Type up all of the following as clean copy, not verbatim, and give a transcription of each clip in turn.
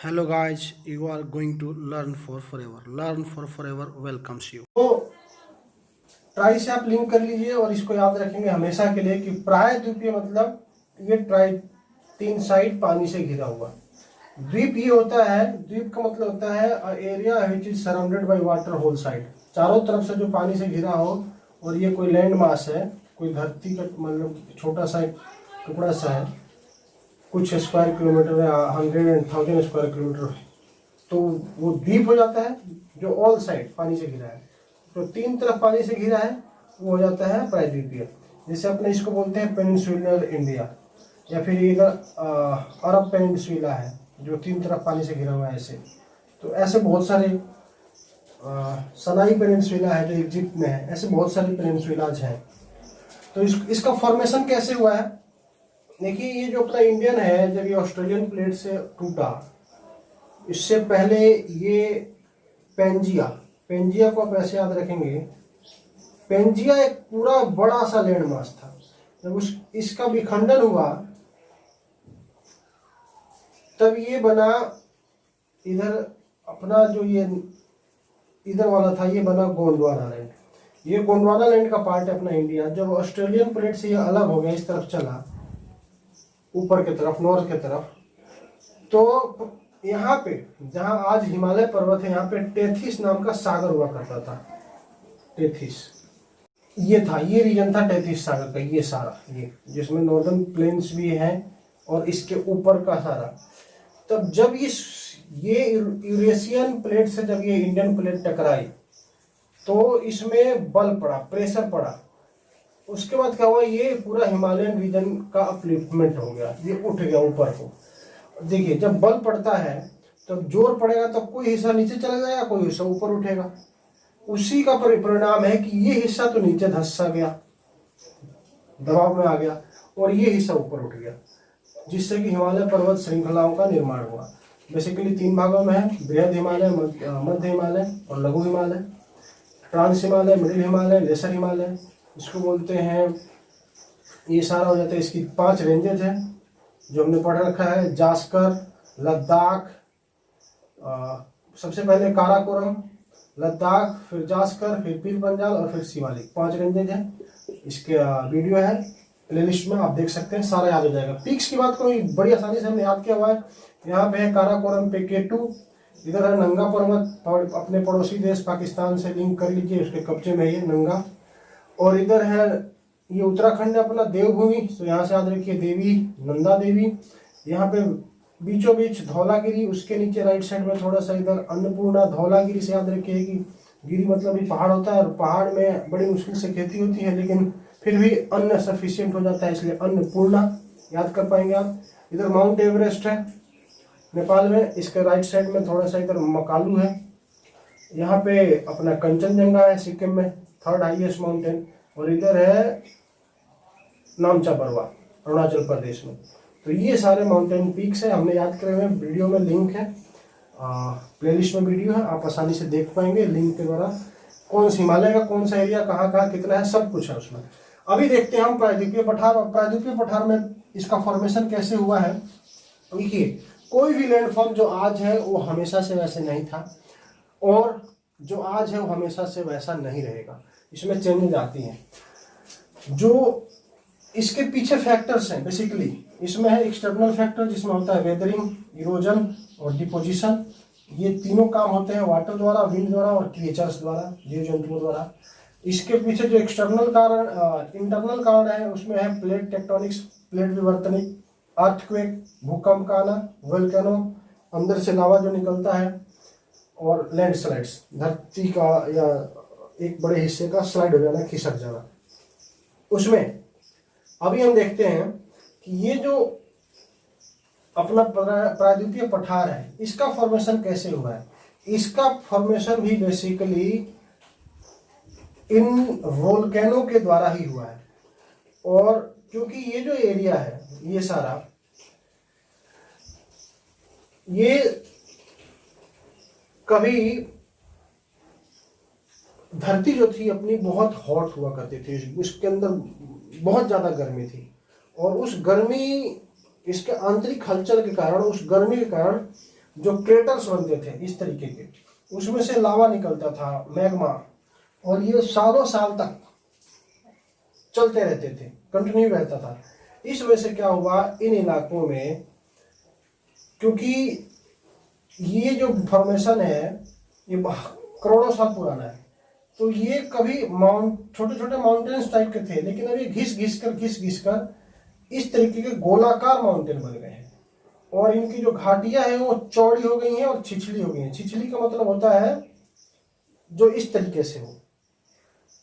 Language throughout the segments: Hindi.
Hello guys, you are going to learn for forever. Learn for forever welcomes you. तो ट्राई से आप लिंक कर लीजिए और इसको याद रखेंगे हमेशा के लिए कि प्रायद्वीपीय मतलब ये ट्राई तीन साइड पानी से घिरा हुआ। द्वीप ये होता है, द्वीप का मतलब होता है area which is surrounded by water whole side, चारों तरफ से जो पानी से घिरा हो। और ये कोई लैंड मास है, कोई धरती का मतलब छोटा सा टुकड़ा सा है, कुछ स्क्वायर किलोमीटर या 100 and 1000 स्क्वायर किलोमीटर, तो वो द्वीप हो जाता है जो ऑल साइड पानी से घिरा है। तो तीन तरफ पानी से घिरा है वो हो जाता है प्रायद्वीपीय। जैसे अपने इसको बोलते हैं पेनिनसुलर इंडिया, या फिर इधर अरब पेनिनसुला है जो तीन तरफ पानी से घिरा हुआ है ऐसे। तो ऐसे बहुत सारे सनाई पेनिनसुला है जो इजिप्ट में है, ऐसे बहुत सारे पेनिनसुलाज हैं। तो इसका फॉर्मेशन कैसे हुआ है देखिए, ये जो अपना इंडियन है जब ये ऑस्ट्रेलियन प्लेट से टूटा, इससे पहले ये पेंजिया को आप ऐसे याद रखेंगे। पेंजिया एक पूरा बड़ा सा लैंड मास था। जब इसका विखंडन हुआ तब ये बना इधर अपना जो ये इधर वाला था, ये बना गोंडवाना लैंड। ये गोंडवाना लैंड का पार्ट है अपना इंडिया। जब ऑस्ट्रेलियन प्लेट से ये अलग हो गया, इस तरफ चला ऊपर की तरफ, नॉर्थ की तरफ, तो यहाँ पे जहाँ आज हिमालय पर्वत है, यहाँ पे टेथिस नाम का सागर हुआ करता था। टेथिस ये था, ये रीजन था टेथिस सागर का, ये सारा ये जिसमें नॉर्दर्न प्लेन्स भी हैं और इसके ऊपर का सारा। तब जब ये यूरेशियन प्लेट से जब ये इंडियन प्लेट टकराई तो इसमें बल पड़ा, प्रेशर पड़ा। उसके बाद क्या हुआ, ये पूरा हिमालयन रीजन का अपलिफ्टमेंट हो गया, ये उठ गया ऊपर को। देखिए जब बल पड़ता है तो जोर पड़ेगा तो कोई हिस्सा नीचे चला जाएगा, कोई हिस्सा ऊपर उठेगा। उसी का परिणाम है कि ये हिस्सा तो नीचे धंसा गया, दबाव में आ गया, और ये हिस्सा ऊपर उठ गया, जिससे कि हिमालय पर्वत श्रृंखलाओं का निर्माण हुआ। बेसिकली तीन भागों में है, बृहद हिमालय, मध्य हिमालय और लघु Himalaya. Trans Himalaya, middle Himalaya, lesser Himalaya इसको बोलते हैं। ये सारा हो जाता है। इसकी 5 रेंजेज है जो हमने पढ़ रखा है, जास्कर, लद्दाख, सबसे पहले काराकोरम, लद्दाख, फिर जास्कर, फिर पीर पंजाल और फिर शिवालिक। 5 रेंजेज हैं। इसके वीडियो है प्लेलिस्ट में, आप देख सकते हैं, सारा याद हो जाएगा। पीक्स की बात कोई बड़ी आसानी से हमने याद किया हुआ है। यहाँ पे है काराकोरम पे K2, इधर है नंगा पर्वत, अपने पड़ोसी देश पाकिस्तान से लिंक कर लीजिए, उसके कब्जे में ये नंगा। और इधर है ये उत्तराखंड है अपना देवभूमि, तो यहाँ से याद रखिए देवी, नंदा देवी। यहाँ पे बीचों बीच धौलागिरी, उसके नीचे राइट साइड में थोड़ा सा इधर अन्नपूर्णा। धौलागिरी से याद रखिए कि गिरी मतलब ये पहाड़ होता है, और पहाड़ में बड़ी मुश्किल से खेती होती है, लेकिन फिर भी अन्न सफिशियंट हो जाता है, इसलिए अन्नपूर्णा याद कर पाएंगे आप। इधर माउंट एवरेस्ट है नेपाल में, इसके राइट साइड में थोड़ा सा इधर मकालू है। यहाँ पे अपना कंचनजंगा है सिक्किम में, 3rd हाईएस्ट माउंटेन। और इधर है नामचा बरवा अरुणाचल प्रदेश में। तो ये सारे माउंटेन पीक्स है, हमने याद करे हुए। वीडियो में लिंक है, प्लेलिस्ट में वीडियो है, आप आसानी से देख पाएंगे लिंक के द्वारा। कौन सा हिमालय का कौन सा एरिया कहाँ कहाँ कितना है, सब कुछ है उसमें। अभी देखते हैं हम प्रायद्वीपीय पठार। प्रायद्वीपीय पठार में इसका फॉर्मेशन कैसे हुआ है। देखिए कोई भी लैंडफॉर्म जो आज है वो हमेशा से वैसे नहीं था, और जो आज है वो हमेशा से वैसा नहीं रहेगा, इसमें चेंजेज आती हैं। जो इसके पीछे फैक्टर्स हैं बेसिकली, इसमें है एक्सटर्नल फैक्टर जिसमें होता है वेदरिंग, इरोजन और डिपोजिशन। ये तीनों काम होते हैं वाटर द्वारा, विंड द्वारा और क्रिएचर्स द्वारा, जीव जंतुओं द्वारा। इसके पीछे जो एक्सटर्नल कारण, इंटरनल कारण है, उसमें है प्लेट टेक्टोनिक्स, प्लेट विवर्तनिक, अर्थक्वेक, भूकंप का आना, वोल्केनो, अंदर से लावा जो निकलता है, और लैंडस्लाइड्स, धरती का या एक बड़े हिस्से का स्लाइड हो जाना, खिसक जाना। उसमें अभी हम देखते हैं कि ये जो अपना प्रायद्वीपीय पठार है, इसका फॉर्मेशन कैसे हुआ है। इसका फॉर्मेशन भी बेसिकली इन वोल्केनो के द्वारा ही हुआ है। और क्योंकि ये जो एरिया है ये सारा, ये कभी धरती जो थी अपनी बहुत हॉट हुआ करती थी, उसके अंदर बहुत ज़्यादा गर्मी थी, और उस गर्मी, इसके आंतरिक हलचल के कारण, उस गर्मी के कारण जो क्रेटर्स बनते थे इस तरीके के, उसमें से लावा निकलता था, मैग्मा, और ये सालों साल तक चलते रहते थे, कंटिन्यू रहता था। इस वजह से क्या हुआ, इन इलाकों में, क्योंकि ये जो फॉर्मेशन है ये करोड़ों साल पुराना है, तो ये कभी छोटे छोटे माउंटेन्स टाइप के थे, लेकिन अब ये घिस घिस कर इस तरीके के गोलाकार माउंटेन बन गए हैं। और इनकी जो घाटियां हैं वो चौड़ी हो गई हैं और छिछली हो गई हैं। छिछली का मतलब होता है जो इस तरीके से हो,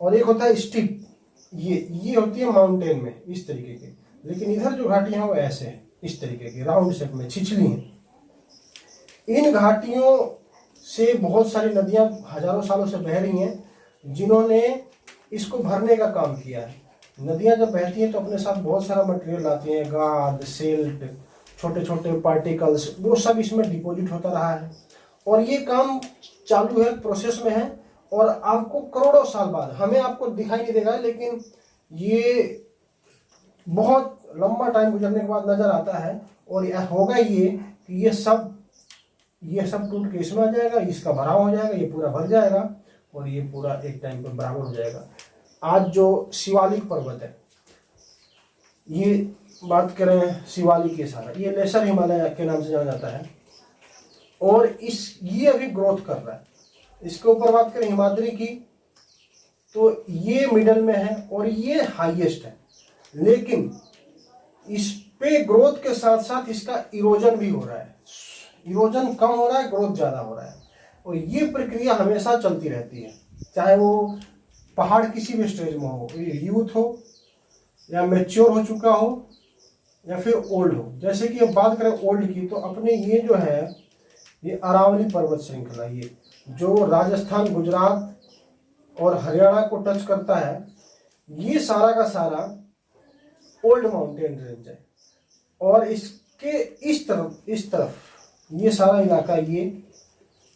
और एक होता है स्टीप, ये होती है माउंटेन में इस तरीके के, लेकिन इधर जो घाटियां हैं वो ऐसे हैं, इस तरीके की राउंड शेप में छिछली हैं। इन घाटियों से बहुत सारी नदियां हजारों सालों से बह रही हैं, जिन्होंने इसको भरने का काम किया है। नदियां जब बहती हैं तो अपने साथ बहुत सारा मटेरियल लाती हैं, गाद, सिल्ट, छोटे छोटे पार्टिकल्स, वो सब इसमें डिपॉजिट होता रहा है, और ये काम चालू है, प्रोसेस में है। और आपको करोड़ों साल बाद, हमें आपको दिखाई नहीं देगा, लेकिन ये बहुत लंबा टाइम गुजरने के बाद नजर आता है। और यह होगा ये कि ये सब टूट के इसमें आ जाएगा, इसका भराव हो जाएगा, ये पूरा भर जाएगा, और ये पूरा एक टाइम पर बराबर हो जाएगा। आज जो शिवालिक पर्वत है, ये बात करें शिवालिक के सारा, ये लेसर हिमालय के नाम से जाना जाता है, और ये अभी ग्रोथ कर रहा है। इसके ऊपर बात करें हिमाद्री की, तो ये मिडल में है और ये हाईएस्ट है, लेकिन इस पे ग्रोथ के साथ साथ इसका इरोजन भी हो रहा है। इरोजन कम हो रहा है, ग्रोथ ज्यादा हो रहा है, और ये प्रक्रिया हमेशा चलती रहती है, चाहे वो पहाड़ किसी भी स्टेज में हो, यूथ हो या मैच्योर हो चुका हो या फिर ओल्ड हो। जैसे कि अब बात करें ओल्ड की, तो अपने ये जो है ये अरावली पर्वत श्रृंखला, ये जो राजस्थान, गुजरात और हरियाणा को टच करता है, ये सारा का सारा ओल्ड माउंटेन रेंज है। और इसके इस तरफ ये सारा इलाका,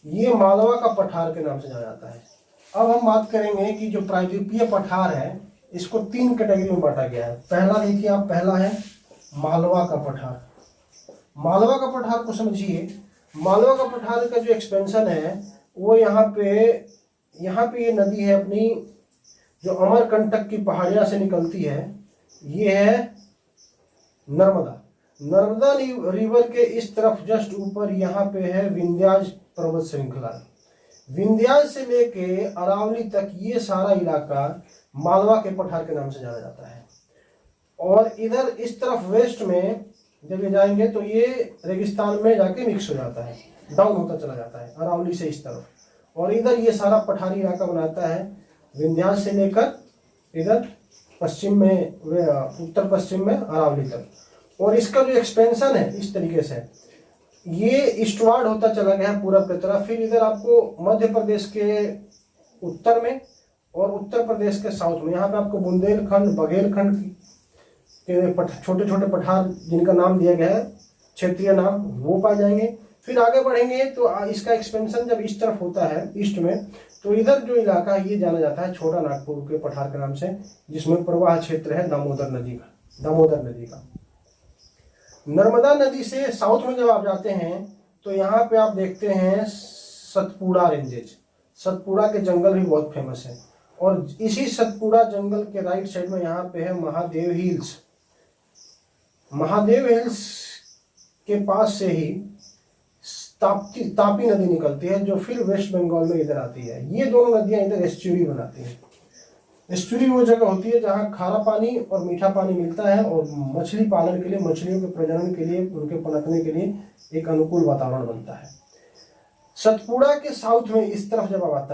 ये मालवा का पठार के नाम से जाना जाता है। अब हम बात करेंगे कि जो प्रायद्वीपीय पठार है, इसको 3 कैटेगरी में बांटा गया है। पहला देखिए आप, पहला है मालवा का पठार। मालवा का पठार को समझिए। मालवा का पठार का जो एक्सपेंशन है वो यहाँ पे ये नदी है अपनी, जो अमरकंटक की पहाड़ियां से निकलती है, ये है नर्मदा। नर्मदा रिवर के इस तरफ जस्ट ऊपर यहाँ पे है विंध्याज पर्वत श्रृंखला। विंध्याज से लेके अरावली तक ये सारा इलाका मालवा के पठार के नाम से जाना जाता है। और इधर इस तरफ वेस्ट में जब ये जाएंगे तो ये रेगिस्तान में जाके मिक्स हो जाता है, डाउन होता चला जाता है अरावली से इस तरफ। और इधर ये सारा पठारी इलाका बनाता है, विंध्याज से लेकर इधर पश्चिम में, उत्तर पश्चिम में अरावली तक। और इसका जो एक्सपेंशन है इस तरीके से, ये ईस्टवार्ड होता चला गया है पूरब की तरफ। फिर इधर आपको मध्य प्रदेश के उत्तर में और उत्तर प्रदेश के साउथ में, यहाँ पे आपको बुंदेलखंड, बघेलखंड के छोटे छोटे पठार जिनका नाम दिया गया है, क्षेत्रीय नाम, वो पाए जाएंगे। फिर आगे बढ़ेंगे तो इसका एक्सपेंशन जब इस तरफ होता है ईस्ट में, तो इधर जो इलाका है ये जाना जाता है छोटा नागपुर के पठार के नाम से, जिसमें प्रवाह क्षेत्र है दामोदर नदी का। नर्मदा नदी से साउथ में जब आप जाते हैं तो यहाँ पे आप देखते हैं सतपुड़ा रेंजेज। सतपुड़ा के जंगल भी बहुत फेमस है। और इसी सतपुड़ा जंगल के राइट साइड में यहाँ पे है महादेव हिल्स। महादेव हिल्स के पास से ही तापी नदी निकलती है, जो फिर वेस्ट बंगाल में इधर आती है। ये दोनों नदियां इधर एस्चुरी बनाती हैं। एस्चुरी वो जगह होती है जहाँ खारा पानी और मीठा पानी मिलता है, और मछली पालन के लिए, मछलियों के प्रजनन के लिए, उनके पनपने के लिए एक अनुकूल वातावरण बनता है। सतपुड़ा के साउथ में इस तरफ जब आप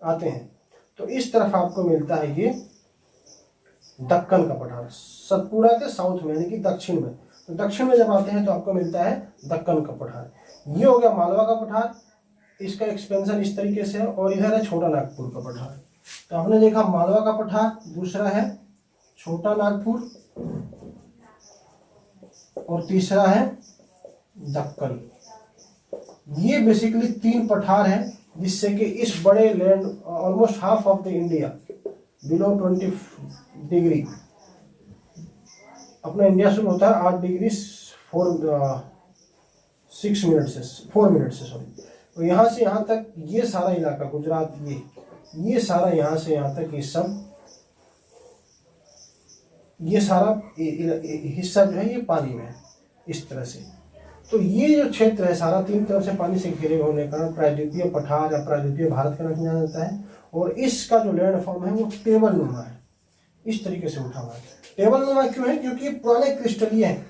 आते हैं तो इस तरफ आपको मिलता है ये दक्कन का पठार। सतपुड़ा के साउथ में यानी कि दक्षिण में, तो दक्षिण में जब आते हैं तो आपको मिलता है दक्कन का पठार। ये हो गया मालवा का पठार, इसका एक्सपेंशन इस तरीके से है। और इधर है छोटा नागपुर का पठार। तो आपने देखा मालवा का पठार, दूसरा है छोटा नागपुर, और तीसरा है दक्कन। ये बेसिकली 3 पठार हैं, जिससे कि इस बड़े land, almost half of the India below 20 degree, अपना इंडिया शुरू होता है 8 डिग्री 6 मिनट से 4 मिनट से सॉरी। तो यहाँ से यहाँ तक ये सारा इलाका गुजरात, ये सारा यहाँ से यहाँ तक ये सारा हिस्सा जो है ये पानी में है इस तरह से। तो ये जो क्षेत्र है सारा 3 तरफ से पानी से घिरे होने के कारण प्रायद्वीपीय पठार या प्रायद्वीपीय भारत के नाम से जाना जाता है। और इसका जो लैंड फॉर्म है वो टेबल नुमा है, इस तरीके से उठा हुआ है। टेबल नुमा क्यों है? क्योंकि पुराने क्रिस्टलीय हैं,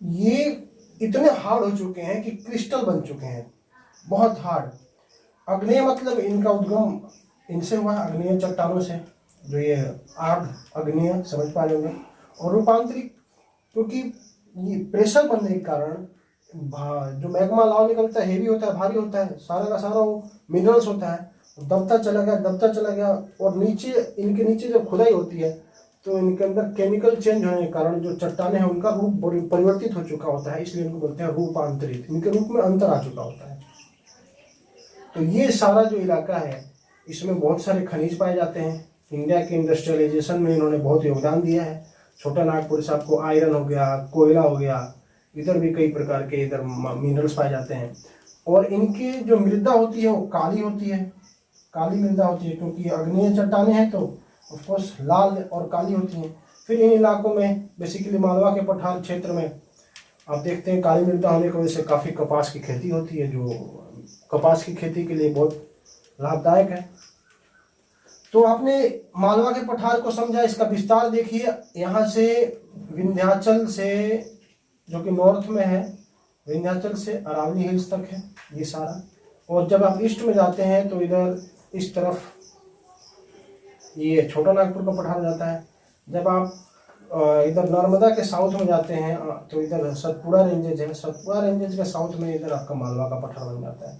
ये इतने हार्ड हो चुके हैं कि क्रिस्टल बन चुके हैं, बहुत हार्ड। अग्नेय मतलब इनका उद्गम इनसे हुआ, अग्नेय चट्टानों से, जो ये आग अग्नेय समझ पा रहे होंगे। और रूपांतरित, क्योंकि ये प्रेशर बनने के कारण जो मैग्मा लावा निकलता है हेवी होता है, भारी होता है, सारा का सारा वो मिनरल्स होता है, दबता चला गया। और नीचे इनके नीचे जब खुदाई होती है तो इनके अंदर केमिकल चेंज होने के कारण जो चट्टानें हैं उनका रूप परिवर्तित हो चुका होता है, इसलिए इनको बोलते हैं रूपांतरित, इनके रूप में अंतर आ चुका होता है। तो ये सारा जो इलाका है इसमें बहुत सारे खनिज पाए जाते हैं। इंडिया के इंडस्ट्रियलाइजेशन में इन्होंने बहुत योगदान दिया है। छोटा नागपुर से आपको आयरन हो गया, कोयला हो गया, इधर भी कई प्रकार के इधर मिनरल्स पाए जाते हैं। और इनकी जो मृदा होती है वो काली होती है, काली मृदा होती है, क्योंकि अग्नेय चट्टानें हैं तो ऑफकोर्स लाल और काली होती हैं। फिर इन इलाकों में बेसिकली मालवा के पठार क्षेत्र में आप देखते हैं काली मृदा होने की वजह से काफ़ी कपास की खेती होती है, जो कपास की खेती के लिए बहुत लाभदायक है। तो आपने मालवा के पठार को समझा, इसका विस्तार देखिए। यहाँ से विंध्याचल से, जो कि नॉर्थ में है, विंध्याचल से अरावली हिल्स तक है ये सारा। और जब आप ईस्ट में जाते हैं तो इधर इस तरफ ये छोटा नागपुर का पठार जाता है। जब आप इधर नर्मदा के साउथ में जाते हैं तो इधर सतपुड़ा रेंजेज है, सतपुड़ा रेंजेज के साउथ में इधर आपका मालवा का पठार बन जाता है।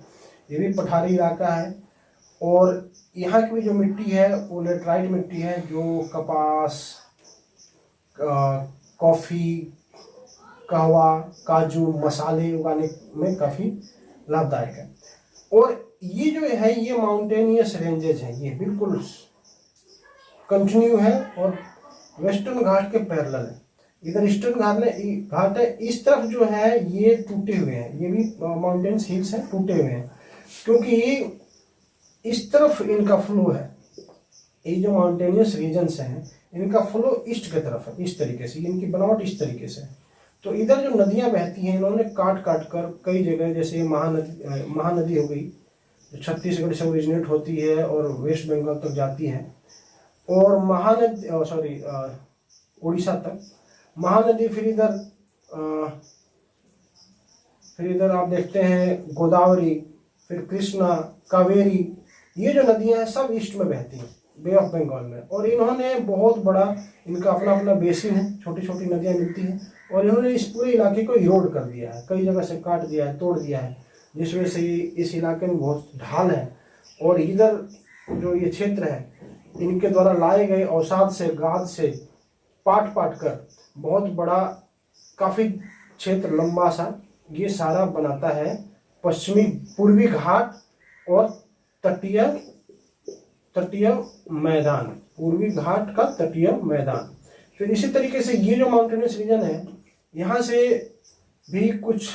ये भी पठारी इलाका है। और यहाँ की भी जो मिट्टी है वो लेटराइट मिट्टी है, जो कपास, कॉफ़ी, कहवा, काजू, मसाले उगाने में काफ़ी लाभदायक है। और ये जो है ये माउंटेनियस रेंजेज हैं, ये बिल्कुल कंटिन्यू है और वेस्टर्न घाट के पैरेलल है। इधर ईस्टर्न घाट है, इस तरफ जो है ये टूटे हुए हैं, ये भी माउंटेन्स हिल्स हैं, टूटे हुए हैं, क्योंकि इस तरफ इनका फ्लो है। ये जो माउंटेनियस रीजन्स हैं इनका फ्लो ईस्ट की तरफ है, इस तरीके से, इनकी बनावट इस तरीके से। तो इधर जो नदियां बहती हैं इन्होंने काट कर कई जगह, जैसे महानदी हो गई जो छत्तीसगढ़ से ओरिजिनेट होती है और वेस्ट बंगाल तक जाती है, और उड़ीसा तक महानदी। फिर इधर आप देखते हैं गोदावरी, फिर कृष्णा, कावेरी, ये जो नदियां हैं सब ईस्ट में बहती हैं, बे ऑफ बंगाल में। और इन्होंने बहुत बड़ा, इनका अपना बेसिन है, छोटी छोटी नदियां मिलती हैं, और इन्होंने इस पूरे इलाके को इरोड कर दिया है, कई जगह से काट दिया है, तोड़ दिया है, जिस वजह से इस इलाके में बहुत ढाल है। और इधर जो ये क्षेत्र है इनके द्वारा लाए गए अवसाद से, गाद से पाट कर बहुत बड़ा काफ़ी क्षेत्र लंबा सा ये सारा बनाता है पश्चिमी पूर्वी घाट और तटीय मैदान, पूर्वी घाट का तटीय मैदान। फिर इसी तरीके से ये जो माउंटेनियस रीजन है यहाँ से भी कुछ,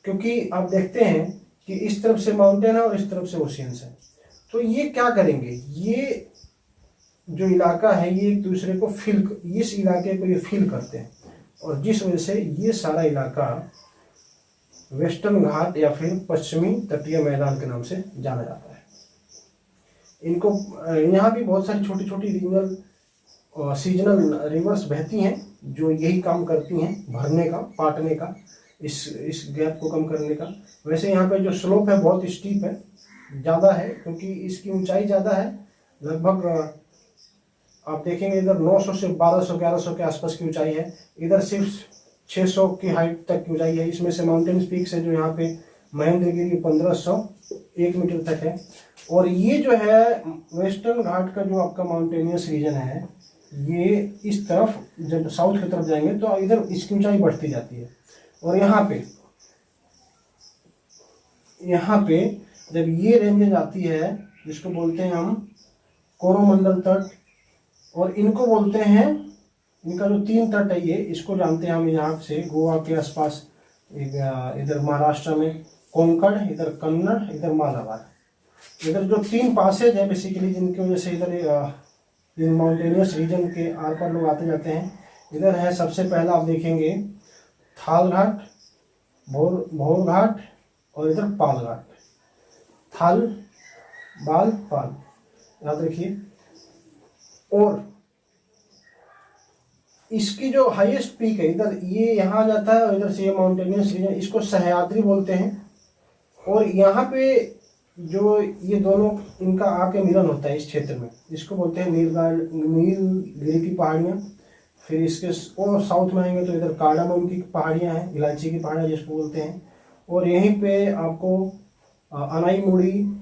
क्योंकि आप देखते हैं कि इस तरफ से माउंटेन है और इस तरफ से ओशियंस है, तो ये क्या करेंगे, ये जो इलाका है ये एक दूसरे को इस इलाके को ये फील करते हैं, और जिस वजह से ये सारा इलाका वेस्टर्न घाट या फिर पश्चिमी तटीय मैदान के नाम से जाना जाता है। इनको यहाँ भी बहुत सारी छोटी छोटी रीजनल सीजनल रिवर्स बहती हैं जो यही काम करती हैं, भरने का, पाटने का, इस गैप को कम करने का। वैसे यहाँ पे जो स्लोप है बहुत स्टीप है, ज़्यादा है, क्योंकि इसकी ऊंचाई ज़्यादा है। लगभग आप देखेंगे इधर 900 से 1200-1100 के आसपास की ऊंचाई है, इधर सिर्फ 600 की हाइट तक की ऊंचाई है। इसमें से माउंटेन पीक्स है जो यहाँ पे महेंद्रगिरी 1501 मीटर तक है। और ये जो है वेस्टर्न घाट का जो आपका माउंटेनियस रीजन है, ये इस तरफ जब साउथ की तरफ जाएंगे तो इधर इसकी ऊंचाई बढ़ती जाती है। और यहाँ पे जब ये रेंज आती है जिसको बोलते हैं हम कोरोमंडल तट, और इनको बोलते हैं, इनका जो 3 तट है ये, इसको जानते हैं हम यहाँ से गोवा के आसपास इधर महाराष्ट्र में कोंकण, इधर कन्नड़, इधर मालाबार। इधर जो 3 पासेज है बेसिकली, जिनकी वजह से इधर इन माउंटेनियस रीजन के आर पार लोग आते जाते हैं। इधर है सबसे पहला आप देखेंगे थाल घाट, भोर घाट और इधर पाल घाट। थाल, बाल, पाल, याद रखिए। और इसकी जो हाईएस्ट पीक है इधर, ये यहाँ जाता है और इधर से ये माउंटेनियस रीजन, इसको सह्याद्री बोलते हैं। और यहाँ पे जो ये दोनों इनका आके मिलन होता है इस क्षेत्र में, इसको बोलते हैं नीलगिरी की पहाड़ियाँ। फिर इसके और साउथ में आएंगे तो इधर कार्डामम की पहाड़ियाँ हैं, इलायची की पहाड़ियाँ जिसको बोलते हैं। और यहीं पे आपको अनाई मुड़ी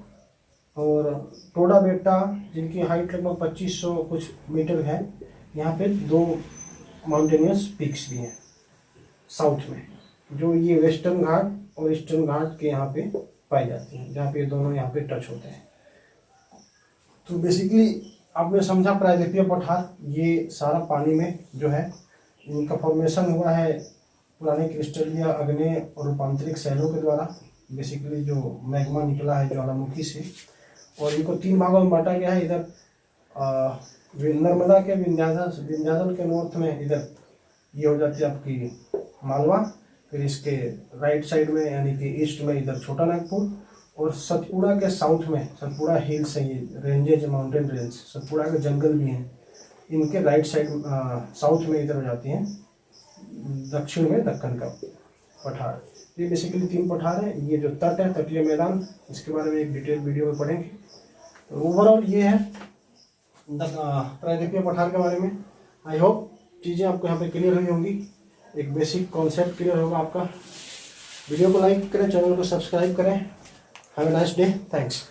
और टोडा बेटा, जिनकी हाइट लगभग 2500 कुछ मीटर है। यहाँ पे 2 माउंटेनियस पीक्स भी हैं साउथ में, जो ये वेस्टर्न घाट और ईस्टर्न घाट के यहाँ पे पाई जाती हैं, जहाँ पे दोनों यहाँ पे टच होते हैं। तो बेसिकली आपने समझा प्रायद्वीपीय पठार, ये सारा पानी में जो है इनका फॉर्मेशन हुआ है पुराने क्रिस्टल या अग्नेय और रूपांतरिक शैलों के द्वारा। बेसिकली जो मैग्मा निकला है ज्वालामुखी से, और इनको 3 भागों में बांटा गया है। इधर नर्मदा के विंध्याचल के नॉर्थ में इधर ये हो जाती है आपकी मालवा। फिर इसके राइट साइड में यानी कि ईस्ट में इधर छोटा नागपुर, और सतपुड़ा के साउथ में, सतपुड़ा हिल्स है, ये रेंजेज, माउंटेन रेंज, सतपुड़ा के जंगल भी हैं, इनके राइट साइड साउथ में इधर हो जाती हैं, दक्षिण में दक्कन का पठार। ये बेसिकली 3 पठार है। ये जो तट है, तटीय मैदान, इसके बारे में एक डिटेल वीडियो में पढ़ेंगे। तो ओवरऑल ये है प्रायद्वीपीय पठार के बारे में। आई होप चीज़ें आपको यहाँ पे क्लियर हुई होंगी, एक बेसिक कॉन्सेप्ट क्लियर होगा आपका। वीडियो को लाइक करें, चैनल को सब्सक्राइब करें। Have a nice day, thanks.